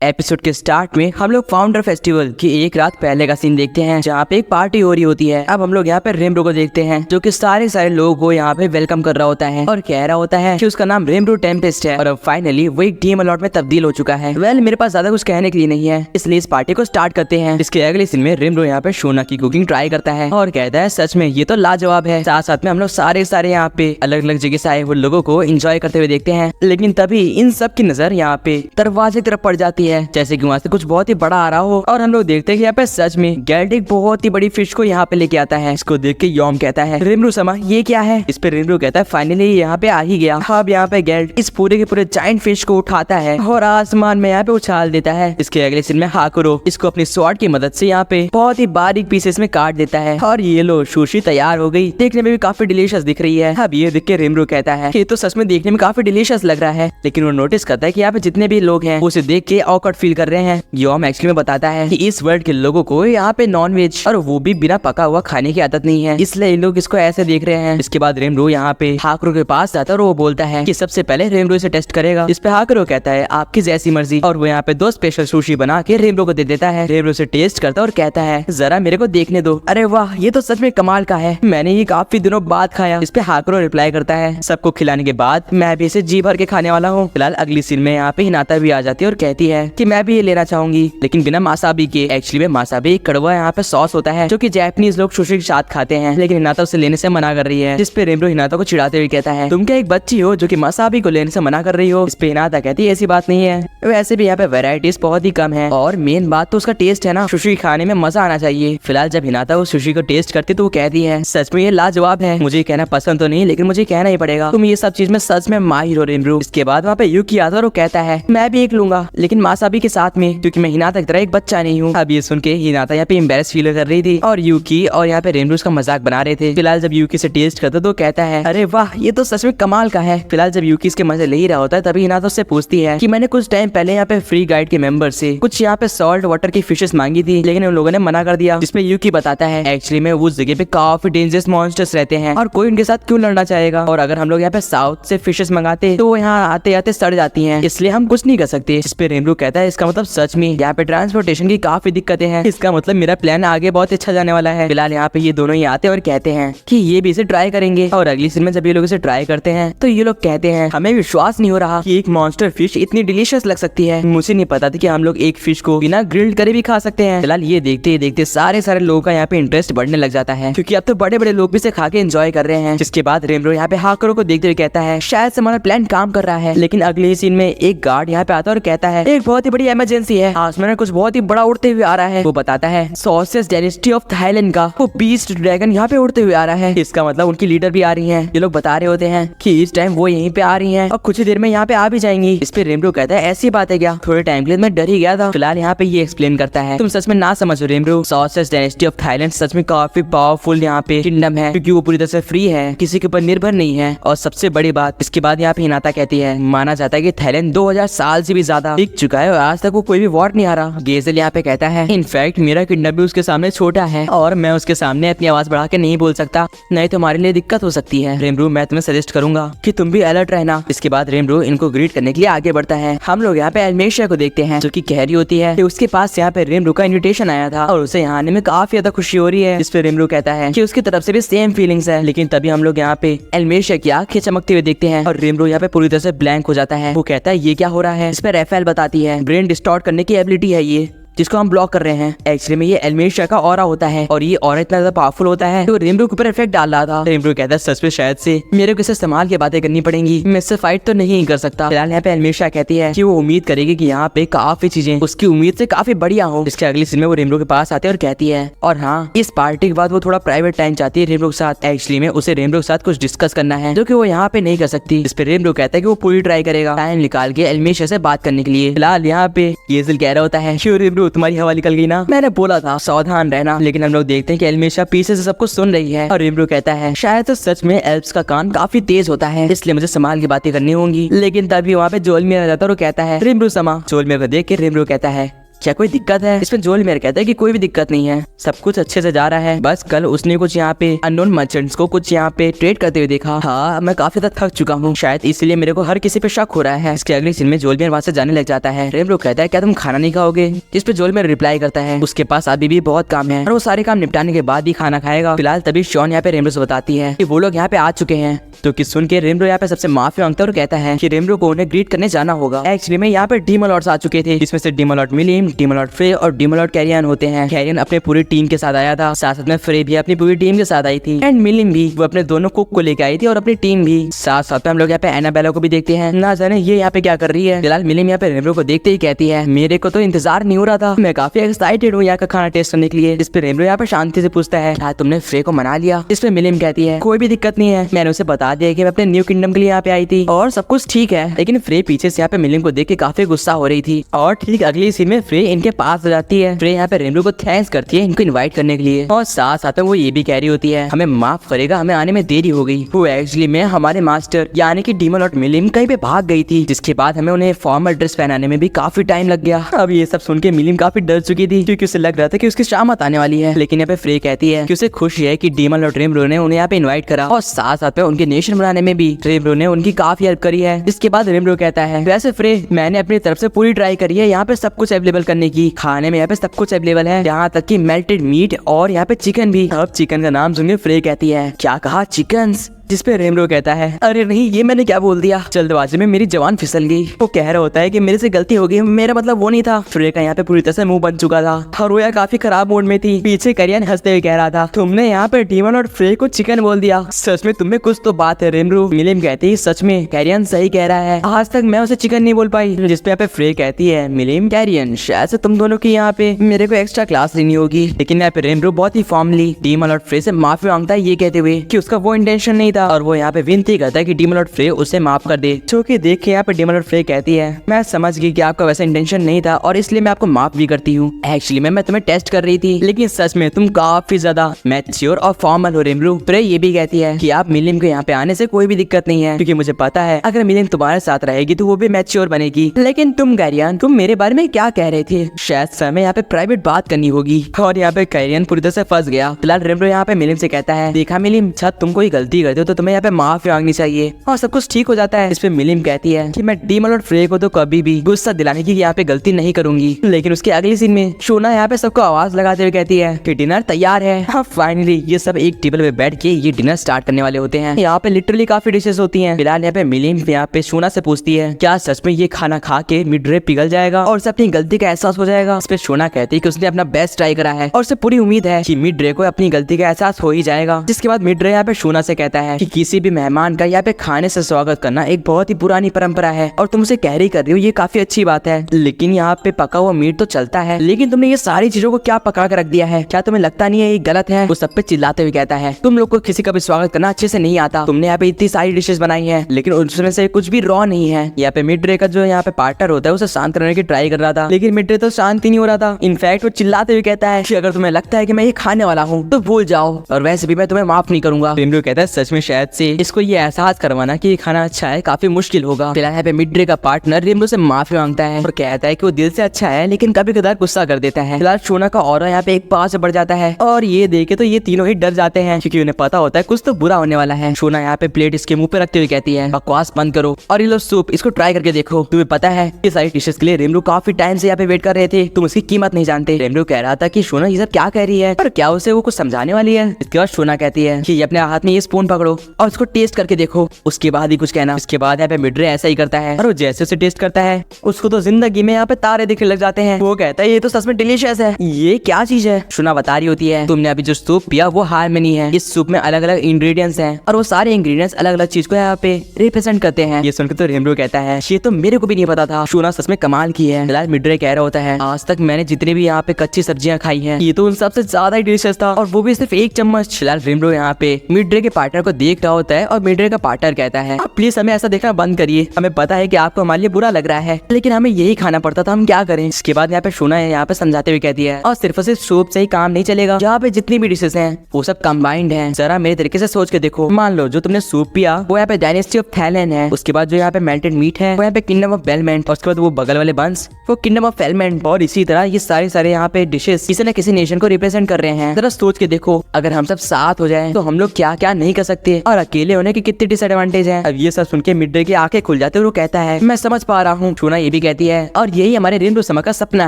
Episode के start में हम लोग फाउंडर फेस्टिवल की एक रात पहले का सीन देखते हैं जहाँ पे एक पार्टी हो रही होती है। अब हम लोग यहाँ पे रेमरो को देखते हैं जो कि सारे लोगों को यहाँ पे वेलकम कर रहा होता है और कह रहा होता है कि उसका नाम रेमरो टेम्पेस्ट है और अब फाइनली वो एक टीम अलॉट में तब्दील हो चुका है। मेरे पास ज्यादा कुछ कहने के लिए नहीं है, इसलिए इस पार्टी को स्टार्ट करते हैं। इसके अगले सीन में रेमरो यहाँ पे शोना की कुकिंग ट्राई करता है और कहता है सच में ये तो लाजवाब है। साथ साथ में हम लोग सारे यहाँ पे अलग अलग जगह से आए हुए लोगों को एंजॉय करते हुए देखते हैं। लेकिन तभी इन सब की नजर यहाँ पे दरवाजे की तरफ पड़ जाती है, जैसे कि वहाँ से कुछ बहुत ही बड़ा आ रहा हो और हम लोग देखते हैं कि यहाँ पे सच में गैल्ड एक बहुत ही बड़ी फिश को यहाँ पे लेके आता है। इसको देख के यॉम कहता है रेमरो समा ये क्या है। इस पे रेमरो कहता है फाइनली यहाँ पे आ ही गया। अब यहाँ पे गैल्ड इस पूरे के पूरे जायंट फिश को उठाता है और आसमान में यहाँ पे उछाल देता है। इसके अगले सीन में हाकुरो इसको अपनी स्वॉर्ड की मदद से यहाँ पे बहुत ही बारीक पीसेस में काट देता है और ये लो सुशी तैयार हो गई। देखने में भी काफी डिलीशियस दिख रही है। अब ये देख के रेमरो कहता है ये तो सच में देखने में काफी डिलीशियस लग रहा है, लेकिन वो नोटिस करता है कि यहाँ पे जितने भी लोग हैं उसे देख के ऑकवर्ड फील कर रहे हैं। यॉम एक्चुअली में बताता है कि इस वर्ल्ड के लोगों को यहाँ पे नॉन वेज और वो भी बिना पका हुआ खाने की आदत नहीं है, इसलिए लोग इसको ऐसे देख रहे हैं। इसके बाद रेमरो यहाँ पे हाकुरो के पास जाता है और वो बोलता है कि सबसे पहले रेमरो इसे टेस्ट करेगा। इस पे हाकुरो कहता है आपकी जैसी मर्जी और वो यहाँ पे 2 स्पेशल सुशी बना के रेमरो को दे देता है। रेमरो से टेस्ट करता है और कहता है जरा मेरे को देखने दो। अरे वाह ये तो सच में कमाल का है, मैंने ये काफी दिनों बाद खाया। इस पे हाकुरो रिप्लाई करता है सबको खिलाने के बाद मैं भी इसे जी भर के खाने वाला हूँ। फिलहाल अगली सीन में यहाँ पे हिनाता भी आ जाती है और कहती है कि मैं भी ये लेना चाहूंगी, लेकिन बिना मासाबी के। एक्चुअली में मासाबी एक कड़वा यहाँ पे सॉस होता है जो कि जापानीज लोग सुशी के साथ खाते हैं, लेकिन हिनाता उसे लेने से मना कर रही है। जिस पे रेमरो हिनाता को चिढ़ाते हुए कहता है तुम क्या एक बच्ची हो जो कि मासाबी को लेने से मना कर रही हो। इस पे हिनाता कहती है ऐसी बात नहीं है, वैसे भी यहाँ पे वैरायटीज बहुत ही कम है और मेन बात तो उसका टेस्ट है ना, सुशी खाने में मजा आना चाहिए। फिलहाल जब हिनाता उस सुशी को टेस्ट करती तो वो कहती है सच में ये लाजवाब है। मुझे कहना पसंद तो नहीं, लेकिन मुझे कहना ही पड़ेगा, तुम ये सब चीज में सच में माहिर हो रेमरो। इसके बाद वहाँ पे यूकी आता है और वो कहता है मैं भी एक लूंगा, लेकिन मासाबी के साथ में, क्योंकि मैं हिनाता की तरह एक बच्चा नहीं हूँ। अब ये सुन के हिनाता यहाँ पे एम्बैरेस फील कर रही थी और यूकी और यहाँ पे रेमरो का मजाक बना रहे थे। फिलहाल जब यूकी से टेस्ट करता तो कहता है अरे वाह ये तो सच में कमाल का है। फिलहाल जब यूकी इसके मजे ले ही रहा होता है तभी हिनाता उससे पूछती है कि मैंने कुछ टाइम पहले यहाँ पे फ्री गाइड के मेंबर से कुछ यहाँ पे सॉल्ट वाटर की फिशेस मांगी थी, लेकिन उन लोगों ने मना कर दिया। जिसमें यूकी बताता है एक्चुअली में उस जगह पे काफी डेंजरस मॉन्स्टर्स रहते हैं और कोई उनके साथ क्यों लड़ना चाहेगा, और अगर हम लोग यहाँ पे साउथ से फिशेस मंगाते तो वो यहाँ आते आते सड़ जाती हैं, इसलिए हम कुछ नहीं कर सकते। इस पे रेमरो कहता है इसका मतलब सच में यहाँ पे ट्रांसपोर्टेशन की काफी दिक्कतें हैं, इसका मतलब मेरा प्लान आगे बहुत अच्छा जाने वाला है। फिलहाल यहाँ पे ये दोनों ही आते हैं और कहते हैं कि ये भी इसे ट्राई करेंगे और अगली सीन में जब ये लोग इसे ट्राई करते हैं तो ये लोग कहते हैं हमें विश्वास नहीं हो रहा कि एक मॉन्स्टर फिश इतनी डिलीशियस लग सकती है। मुझे नहीं पता था कि हम लोग एक फिश को बिना ग्रिल्ड करे भी खा सकते हैं। फिलहाल ये देखते ही देखते सारे लोगों का यहाँ पे इंटरेस्ट बढ़ने लग जाता है, क्योंकि अब तो बड़े लोग भी इसे खा के एंजॉय कर रहे हैं। जिसके बाद रेमरो यहाँ पे हाकुरो को देखते हुए कहता है शायद से हमारा प्लान काम कर रहा है। लेकिन अगले सीन में एक गार्ड यहाँ पे आता है और कहता है एक बहुत ही बड़ी इमरजेंसी है, आसमान में कुछ बहुत ही बड़ा उड़ते हुए आ रहा है। वो बताता है सॉसेस डायनेस्टी ऑफ थाईलैंड का वो बीस्ट ड्रैगन यहाँ पे उड़ते हुए आ रहा है। इसका मतलब उनकी लीडर भी आ रही है। ये लोग बता रहे होते हैं कि इस टाइम वो यहीं पे आ रही हैं और कुछ ही देर में यहाँ पे आ भी जाएंगी। इस पे रेमरो कहता है ऐसी बात है क्या, थोड़े टाइम के लिए मैं डर ही गया था। फिलहाल यहाँ पे ये एक्सप्लेन करता है तुम सच में ना समझो रेमरो, सॉसेस डायनेस्टी ऑफ थाईलैंड सच में काफी पावरफुल यहाँ पे किंगडम है, क्योंकि वो पूरी तरह से फ्री है, किसी के ऊपर निर्भर नहीं है। और सबसे बड़ी बात इसके बाद यहाँ पे हिनाता कहती है माना जाता है कि थाईलैंड 2000 साल से भी ज्यादा टिक चुका है और आज तक वो कोई भी वॉर नहीं हारा। गेजल यहाँ पे कहता है इनफैक्ट मेरा किंगडम भी उसके सामने छोटा है और मैं उसके सामने अपनी आवाज बढ़ा के नहीं बोल सकता, नहीं तो हमारे लिए दिक्कत हो सकती है। रेमरो मैं तुम्हें सजेस्ट करूंगा कि तुम भी अलर्ट रहना। इसके बाद रेमरो इनको ग्रीट करने के लिए आगे बढ़ता है। हम लोग यहाँ पे एल्मेशिया को देखते हैं जो कि कह रही होती है कि उसके पास यहाँ पे रेमरो का इन्विटेशन आया था और उसे यहाँ आने में काफी ज्यादा खुशी हो रही है। इस पे रेमरो कहता है कि उसकी तरफ से भी सेम फीलिंग्स है। लेकिन तभी हम लोग यहाँ पे एल्मेशिया की आंखें चमकते हुए देखते हैं और रेमरो यहाँ पे पूरी तरह से ब्लैंक हो जाता है। वो कहता है ये क्या हो रहा है। इस पे रेफेल बताती है ब्रेन डिस्टॉर्ट करने की एबिलिटी है ये, जिसको हम ब्लॉक कर रहे हैं। एक्चुअली में ये एल्मेशिया का ऑरा होता है और ये ऑरा इतना ज्यादा पावरफुल होता है तो रेमरो के ऊपर इफेक्ट डाल रहा था। रेमरो कहता है सच में शायद से मेरे को इसे इस्तेमाल की बातें करनी पड़ेंगी, मैं इससे फाइट तो नहीं कर सकता। फिलहाल यहाँ पे एल्मेशिया कहती है कि वो उम्मीद करेगी कि यहाँ पे काफी चीजें उसकी उम्मीद से काफी बढ़िया हो। इसके अगली सीन में वो रेमरो के पास आते हैं और कहती है और हाँ इस पार्टी के बाद वो थोड़ा प्राइवेट टाइम चाहती है रेमरो के साथ। एक्चुअली में उसे रेमरो के साथ कुछ डिस्कस करना है जो कि वो यहाँ पे नहीं कर सकती। इस पे रेमरो कहता है कि वो पूरी ट्राई करेगा टाइम निकाल के एल्मेशिया से बात करने के लिए। फिलहाल यहाँ पे येजिल कह रहा होता है रेमरो तुम्हारी हवा निकल गई ना, मैंने बोला था सावधान रहना। लेकिन हम लोग देखते हैं कि एल्मेशिया पीछे से सब कुछ सुन रही है और रेमरो कहता है शायद तो सच में एल्ब्स का कान काफी तेज होता है, इसलिए मुझे संभाल की बातें करनी होंगी। लेकिन तभी वहाँ पे जोलमियर आ जाता है और कहता है रेमरो समा। जोलमियर को देख के रेमरो कहता है क्या कोई दिक्कत है? इसमें जोल मेयर कहता है कि कोई भी दिक्कत नहीं है, सब कुछ अच्छे से जा रहा है, बस कल उसने कुछ यहाँ पे अननोन मर्चेंट्स को कुछ यहाँ पे ट्रेड करते हुए देखा। हाँ, मैं काफी तक थक चुका हूँ, शायद इसलिए मेरे को हर किसी पे शक हो रहा है। इसके अगले सीन में जोल मेयर वहाँ से जाने लग जाता है। रेमब्रो कहता है क्या तुम खाना नहीं खाओगे? इस पे जोल मेयर रिप्लाई करता है उसके पास अभी भी बहुत काम है और वो सारे काम निपटाने के बाद ही खाना खाएगा। फिलहाल तभी शॉन यहाँ पे रेमब्रो से बताती है कि वो लोग यहाँ पे आ चुके हैं। तो कि सुन के रेमब्रो यहाँ पे सबसे माफी मांगता है और कहता है कि रेमब्रो को उन्हें ग्रीट करने जाना होगा। एक्चुअली में यहाँ पे डीमन लॉर्ड्स आ चुके थे, जिसमें से डीमन लॉर्ड मिलिम, डीमन लॉर्ड फ्रे और डीमन लॉर्ड कैरियन होते हैं। कैरियन अपने पूरी टीम के साथ आया था, साथ साथ में फ्रे भी अपनी पूरी टीम के साथ आई थी एंड मिलिम भी वो अपने दोनों कुक को लेकर आई थी और अपनी टीम भी। साथ साथ में हम लोग यहाँ पे एनाबेला को भी देखते हैं, ना जाने ये यहाँ पे क्या कर रही है। फिलहाल मिलिम यहाँ पे रेमब्रो को देखते ही कहती है मेरे को तो इंतजार नहीं हो रहा था, मैं काफी एक्साइटेड हूँ यहाँ का खाना टेस्ट करने के लिए। इस पे रेमब्रो यहाँ पे शांति से पूछता है क्या तुमने फ्रे को मना लिया? इस पे मिलिम कहती है कोई भी दिक्कत नहीं है, मैंने उसे बता दिया कि मैं अपने न्यू किंगडम के लिए यहाँ पे आई थी और सब कुछ ठीक है। लेकिन फ्रे पीछे से यहाँ पे मिलिम को देख के काफी गुस्सा हो रही थी और ठीक अगली सीन में फ्रे इनके पास आ जाती है। फ्रे यहाँ पे रेमब्रो को थैंक्स करती है इनको इनवाइट करने के लिए और साथ साथ में वो ये भी कह रही होती है हमें माफ करेगा, हमें आने में देरी हो गई। वो एक्चुअली में हमारे मास्टर यानी कि डीमन लॉर्ड मिलिम कहीं पे भाग गई थी, जिसके बाद हमें उन्हें फॉर्मल ड्रेस पहनाने में भी काफी टाइम लग गया। अब ये सब सुन के मिलिम काफी डर चुकी थी क्योंकि उसे लग रहा था कि उसकी शामत आने वाली है। लेकिन यहाँ पे फ्रे कहती है कि उसे खुशी है कि डीमन लॉर्ड रेमब्रो ने उन्हें यहाँ पे इन्वाइट करा और साथ साथ में उनके नेशन बनाने में भी रेमब्रो ने उनकी काफी हेल्प करी है। इसके बाद रेमब्रो कहता है वैसे फ्रे मैंने अपनी तरफ से पूरी ट्राई करी है यहाँ पे सब कुछ अवेलेबल करने की, खाने में यहाँ पे सब कुछ अवेलेबल है, यहाँ तक कि मेल्टेड मीट और यहाँ पे चिकन भी। अब चिकन का नाम सुन के फ्रे कहती है क्या कहा चिकन? जिस पे रेमब्रो कहता है अरे नहीं ये मैंने क्या बोल दिया, जल्दबाजी में मेरी जवान फिसल गई। वो कह रहा होता है कि मेरे से गलती हो गई, मेरा मतलब वो नहीं था। फ्रे का यहाँ पे पूरी तरह से मुंह बन चुका था और वो यार काफी खराब मूड में थी। पीछे कैरियन हंसते हुए कह रहा था तुमने यहाँ पे डीमन और फ्रे को चिकन बोल दिया, सच में तुम्हें कुछ तो बात है रेमब्रो। मिलिम कहती है सच में कैरियन सही कह रहा है, आज तक मैं उसे चिकन नहीं बोल पाई। जिसपे यहाँ पे फ्रे कहती है मिलिम कैरियन शायद से तुम दोनों की यहाँ पे मेरे को एक्स्ट्रा क्लास लेनी होगी। लेकिन यहाँ पे रेमब्रो बहुत ही फॉर्मली डीमन और फ्रे से माफी मांगता है ये कहते हुए कि उसका वो इंटेंशन नहीं था और वो यहाँ पे विनती करता है कि डीमन लॉर्ड फ्रे उसे माफ कर दे। जो कि देख के यहाँ पे डीमन लॉर्ड फ्रे कहती है मैं समझ गई कि आपका वैसा इंटेंशन नहीं था और इसलिए मैं आपको माफ भी करती हूँ। एक्चुअली मैं तुम्हें टेस्ट कर रही थी, लेकिन सच में तुम काफी ज्यादा मैच्योर और फॉर्मल हो रेमब्रो। फ्रे ये भी कहती है कि आप मिलिम को यहाँ पे आने से कोई भी दिक्कत नहीं है क्योंकि मुझे पता है अगर मिलिम तुम्हारे साथ रहेगी तो वो भी मैच्योर बनेगी। लेकिन तुम कैरियन तुम मेरे बारे में क्या कह रहे थे? शायद समय यहाँ पे प्राइवेट बात करनी होगी। और यहाँ पे कैरियन पूरी तरह से फंस गया। फिलहाल रेमब्रो यहाँ पे मिलिम से कहता है देखा मिलिम जब तुम कोई गलती करते हो तो तुम्हें यहाँ पे माफी मांगनी चाहिए और सब कुछ ठीक हो जाता है। इस पे मिलिम कहती है कि मैं डीमन लॉर्ड फ्रे को तो कभी भी गुस्सा दिलाने की यहाँ पे गलती नहीं करूंगी। लेकिन उसके अगले सीन में शोना यहाँ पे सबको आवाज लगाते हुए कहती है कि डिनर तैयार है। हाँ फाइनली ये सब एक टेबल पे बैठ के ये डिनर स्टार्ट करने वाले होते हैं। यहाँ पे लिटरली काफी डिशेस होती हैं। फिलहाल यहाँ पे मिलिम यहाँ पे शोना से पूछती है क्या सच में ये खाना खा के मिड-रे पिघल जाएगा और उसे अपनी गलती का एहसास हो जाएगा? इस पे शोना कहती है कि उसने अपना बेस्ट ट्राई करा है और उसे पूरी उम्मीद है कि मिड-रे को अपनी गलती का एहसास हो ही जाएगा। जिसके बाद मिड-रे यहाँ पे शोना से कहता है कि किसी भी मेहमान का यहाँ पे खाने से स्वागत करना एक बहुत ही पुरानी परंपरा है और तुम उसे कैरी कर रही हो, ये काफी अच्छी बात है। लेकिन यहाँ पे पका हुआ मीट तो चलता है, लेकिन तुमने ये सारी चीजों को क्या पका कर रख दिया है? क्या तुम्हें लगता नहीं है ये गलत है? वो सब पे चिल्लाते हुए कहता है तुम लोग को किसी का भी स्वागत करना अच्छे से नहीं आता। तुमने यहाँ पे इतनी सारी डिशेस बनाई है लेकिन उसमें से कुछ भी रॉ नहीं है। यहाँ पे मिड-रे का जो यहाँ पे पार्टनर होता है उसे शांत करने की ट्राई कर रहा था, लेकिन मिड-रे तो शांत ही नहीं हो रहा था। इनफैक्ट वो चिल्लाते हुए कहता है कि अगर तुम्हें लगता है कि मैं ये खाने वाला हूँ तो भूल जाओ और वैसे भी मैं तुम्हें माफ नहीं करूंगा। रेमब्रो कहता है सच में शायद से इसको ये एहसास करवाना कि खाना अच्छा है काफी मुश्किल होगा। फिलहाल यहाँ पे मिड-रे का पार्टनर रेमब्रो से माफी मांगता है और कहता है कि वो दिल से अच्छा है लेकिन कभी कदार गुस्सा कर देता है। फिलहाल शोना का ऑरा यहाँ पे एक पास से बढ़ जाता है और ये देखे तो ये तीनों ही डर जाते हैं क्योंकि उन्हें पता होता है कुछ तो बुरा होने वाला है। शोना यहाँ पे प्लेट इसके मुंह पे रखते हुए कहती है बकवास बंद करो और ये लो सूप, इसको ट्राई करके देखो। तुम्हें पता है ये सारी डिशेस के लिए रेमब्रो काफी टाइम से यहाँ पे वेट कर रहे थे, तुम उसकी कीमत नहीं जानते। रेमब्रो कह रहा था कि शोना ये सब क्या कह रही है और क्या उसे वो कुछ समझाने वाली है। इसके बाद शोना कहती है कि अपने हाथ में ये स्पून पकड़ो और उसको टेस्ट करके देखो, उसके बाद ही कुछ कहना। इसके बाद यहाँ पे मिड-रे ऐसा ही करता है और वो जैसे उसे टेस्ट करता है उसको तो जिंदगी में यहाँ पे तारे दिखने लग जाते हैं। वो कहता है ये तो सच में डिलीशियस है, ये क्या चीज है? शोना बता रही होती है तुमने अभी जो सूप पिया वो हार में नहीं है, इस सूप में अलग अलग इंग्रेडिएंट्स हैं और वो सारे इंग्रेडिएंट्स अलग अलग चीज को यहाँ पे रिप्रेजेंट करते हैं। ये सुनकर तो रेमब्रो कहता है ये तो मेरे को भी नहीं पता था, शोना सच में कमाल की है। फिलहाल मिड-रे कह रहा होता है आज तक मैंने जितनी भी यहाँ पे कच्ची सब्जियां खाई हैं ये तो उन सबसे ज्यादा ही डिलीशियस था और वो भी सिर्फ एक चम्मच। फिलहाल रेमब्रो यहाँ पे मिड-रे के पार्टनर को देख रहा होता है और मिडरे का पार्टनर कहता है आप प्लीज हमें ऐसा देखना बंद करिए, हमें पता है कि आपको हमारे लिए बुरा लग रहा है लेकिन हमें यही खाना पड़ता था, हम क्या करें। इसके बाद यहाँ पे शोना है यहाँ पे समझाते हुए कहती है और सिर्फ सूप से ही काम नहीं चलेगा, यहाँ पे जितनी भी डिशेस हैं वो सब कंबाइंड हैं। जरा मेरे तरीके से सोच के देखो, मान लो जो तुमने सूप पिया वो यहाँ पे डायनेस्टी ऑफ थैलेन है, उसके बाद जो यहाँ पे मेल्टेड मीट है वो यहाँ पे किंगडम ऑफ बेलमेंट, और उसके बाद वो बगल वाले बंस वो किंगडम ऑफ फेलमेंट, और इसी तरह ये सारे यहाँ पे डिशेस किसी न किसी नेशन को रिप्रेजेंट कर रहे हैं। जरा सोच के देखो अगर हम सब साथ हो जाए तो हम लोग क्या क्या नहीं कर सकते और अकेले होने की कितनी डिसएडवांटेज है। अब ये सब सुन के मिडरे की आंखें खुल जाते हैं, वो कहता है मैं समझ पा रहा हूँ। शोना ये भी कहती है और यही हमारे रेनबो समा का सपना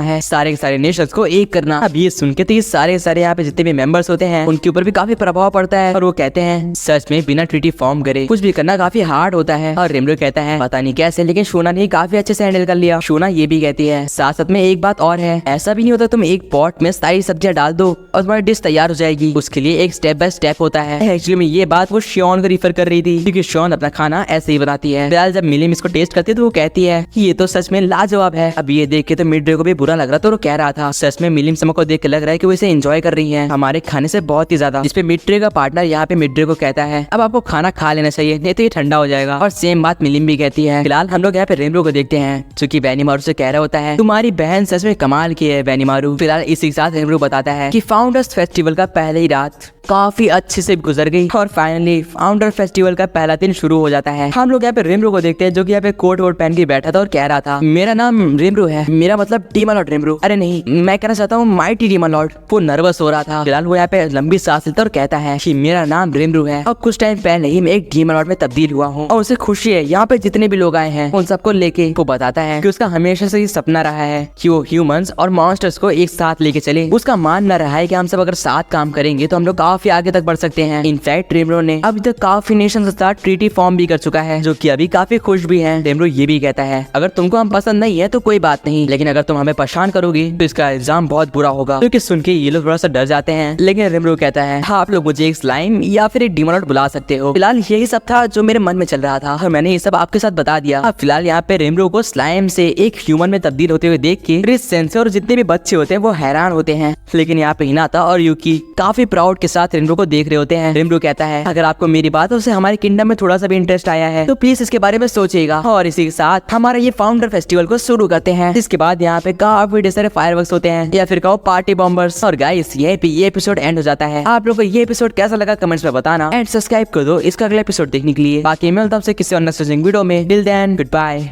है, सारे के सारे नेशंस को एक करना। अब ये सुन के तो ये सारे यहाँ पे जितने भी मेंबर्स होते हैं उनके ऊपर भी काफी प्रभाव पड़ता है और वो कहते हैं सच में बिना ट्रीटी फॉर्म करे कुछ भी करना काफी हार्ड होता है। और रेनबो कहता है पता नहीं कैसे लेकिन शोना ने काफी अच्छे से हैंडल कर लिया। शोना ये भी कहती है साथ साथ में एक बात और है, ऐसा भी नहीं होता तुम एक पॉट में सारी सब्जियां डाल दो और तुम्हारी डिश तैयार हो जाएगी, उसके लिए एक स्टेप बाय स्टेप होता है। एक्चुअली में ये बात वो शॉन को रिफर कर रही थी क्योंकि शॉन अपना खाना ऐसे ही बनाती है। फिलहाल जब मिलिम इसको टेस्ट करती है तो वो कहती है ये तो सच में लाजवाब है। अब ये देख के तो मिडरे को भी बुरा लग रहा था और वो कह रहा था सच में मिलिम समा को देख के लग रहा है कि वो इसे एंजॉय कर रही है हमारे खाने से बहुत ही ज्यादा। जिसपे मिडरे का पार्टनर यहाँ पे मिडरे को कहता है अब आपको खाना खा लेना चाहिए नहीं तो ये ठंडा हो जाएगा, और सेम बात मिलिम भी कहती है। फिलहाल हम लोग यहाँ पे रेनबो को देखते हैं जो कि बेनीमारू से कह रहा होता है तुम्हारी बहन सच में कमाल की है बेनीमारू। फिलहाल इसी के साथ रेनबो बताता है कि फाउंडर्स फेस्टिवल का पहले ही रात काफी अच्छे से गुजर गई और फाइनली फाउंडर फेस्टिवल का पहला दिन शुरू हो जाता है। हम लोग यहाँ पे रेनबो को देखते हैं जो कि यहाँ पे कोट वोट पहन के बैठा था और कह रहा था मेरा नाम रेनबो है, मेरा मतलब डीमन लॉर्ड रेनबो। अरे नहीं मैं कहना चाहता हूँ माइटी डीमन लॉर्ड। वो नर्वस हो रहा था। फिलहाल वो यहाँ पे लंबी सांस लेता और कहता है कि मेरा नाम रेनबो है और कुछ टाइम पहले ही मैं एक डीमन लॉर्ड में तब्दील हुआ हूँ और उसे खुशी है यहाँ पे जितने भी लोग आए हैं उन सबको लेके। वो बताता है कि उसका हमेशा से ये सपना रहा है कि वो ह्यूमंस और मॉन्स्टर्स को एक साथ लेके चले। उसका मानना रहा है कि हम सब अगर साथ काम करेंगे तो हम लोग काफी आगे तक बढ़ सकते हैं। इनफैक्ट रेमरो ने अभी तक काफी नेशन के साथ ट्रीटी फॉर्म भी कर चुका है जो कि अभी काफी खुश भी है। रेमरो ये भी कहता है अगर तुमको हम पसंद नहीं है तो कोई बात नहीं, लेकिन अगर तुम हमें परेशान करोगी तो इसका इल्जाम बहुत बुरा होगा। क्योंकि सुन के ये लोग थोड़ा सा डर जाते हैं, लेकिन रेमरो कहता है आप लोग मुझे एक स्लाइम या फिर एक डीमन लॉर्ड बुला सकते हो। फिलहाल यही सब था जो मेरे मन में चल रहा था और मैंने ये सब आपके साथ बता दिया। अब फिलहाल यहाँ पे रेमरो को स्लाइम से एक ह्यूमन में तब्दील होते हुए देख के क्रिस सेंसे और जितने भी बच्चे होते हैं वो हैरान होते हैं, लेकिन यहाँ पे हिनाता और यूकी काफी प्राउड के साथ रेमरो को देख रहे होते हैं। रेमरो कहता है अगर आपको मेरी बातों से हमारे किंगडम में थोड़ा सा भी इंटरेस्ट आया है तो प्लीज इसके बारे में सोचिएगा। और इसी के साथ हमारा ये फाउंडर फेस्टिवल को शुरू करते हैं। इसके बाद यहाँ पे काफी ढेर सारे फायरवर्क्स होते हैं या फिर कहो पार्टी बॉम्बर्स। और गाइस ये एपिसोड एंड हो जाता है। आप लोगों को ये एपिसोड कैसा लगा कमेंट्स में बताना एंड सब्सक्राइब कर दो इसका अगला एपिसोड देखने के लिए। बाकी मिलता हूं आपसे किसी और नेक्स्ट वीडियो में। Till then good bye.